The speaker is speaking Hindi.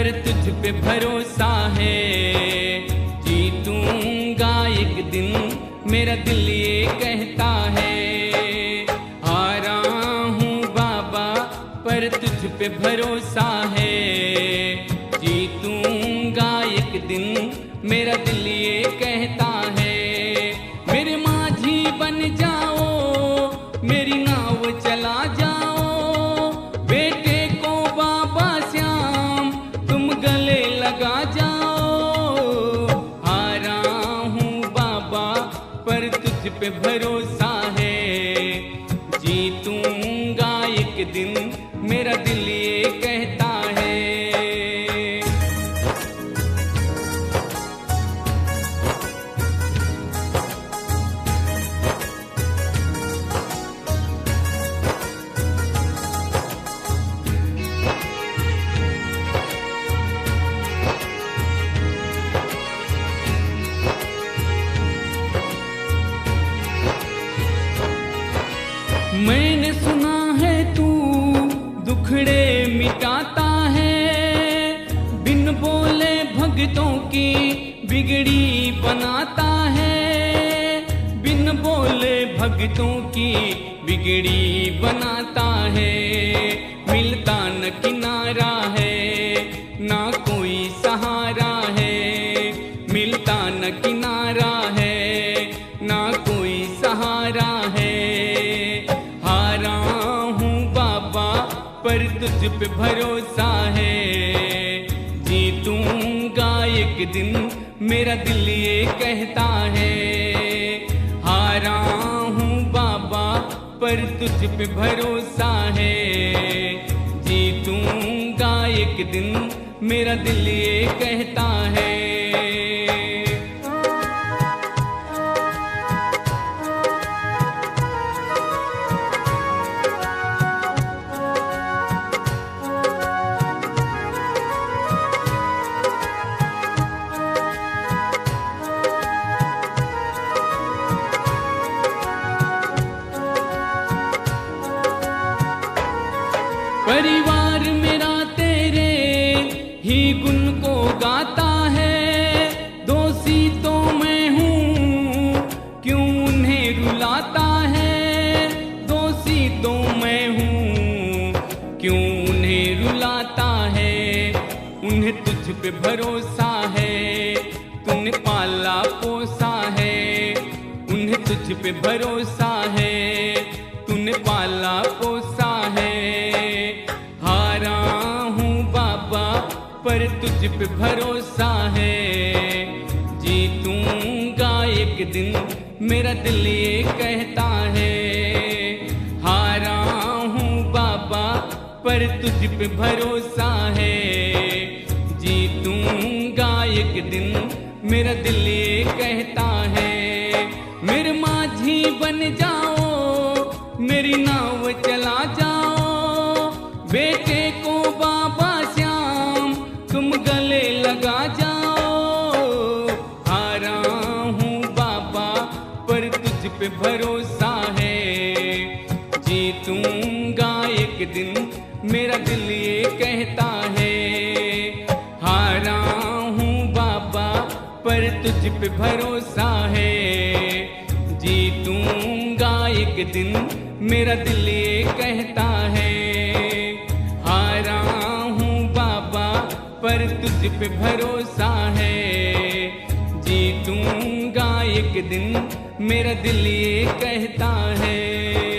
पर तुझ पे भरोसा है। जीतूंगा एक दिन मेरा दिल ये कहता है। हारा हूँ बाबा पर तुझ पे भरोसा है। जीतूंगा एक दिन मेरा दिल ये कहता है। मेरे माझी बन जाओ, मेरी नाव चला जाओ, बेटे को बाबा श्याम तुम गले लगा जाओ। हारा हूँ बाबा पर तुझ पे भरोसा है। जीतूंगा एक दिन मेरा दिल ये कहता है। मैंने सुना है तू दुखड़े मिटाता है, बिन बोले भक्तों की बिगड़ी बनाता है। बिन बोले भक्तों की बिगड़ी बनाता है। मिलता न किनारा है ना कोई सहारा है। मिलता न किनारा है ना कोई सहारा है। पर तुझ पे भरोसा है। जीतूंगा एक दिन मेरा दिल ये कहता है। हारा हूँ बाबा पर तुझ पे भरोसा है। जीतूंगा एक दिन मेरा दिल ये कहता है। परिवार मेरा तेरे ही गुण को गाता है। दोषी तो मैं हूँ क्यों उन्हें रुलाता है। दोषी तो मैं हूँ क्यों उन्हें रुलाता है। उन्हें तुझ पे भरोसा है, तूने पाला पोसा है। उन्हें तुझ पे भरोसा है, तूने पाला पोसा है। पर तुझ पे भरोसा है। जीतूंगा एक दिन मेरा दिल ये कहता है। हारा हूँ बाबा पर तुझ पे भरोसा है। जीतूंगा एक दिन मेरा दिल ये कहता है। मेरे माझी बन जाओ, मेरी नाव चला जाओ, बेटे को बाबा तुम गले लगा जाओ। हारा हूँ बाबा पर तुझ पे भरोसा है। जीतूंगा एक दिन मेरा दिल ये कहता है। हारा हूँ बाबा पर तुझ पे भरोसा है। जीतूंगा एक दिन मेरा दिल ये कहता है। हारा पर तुझ पे भरोसा है। जीतूंगा एक दिन मेरा दिल ये कहता है।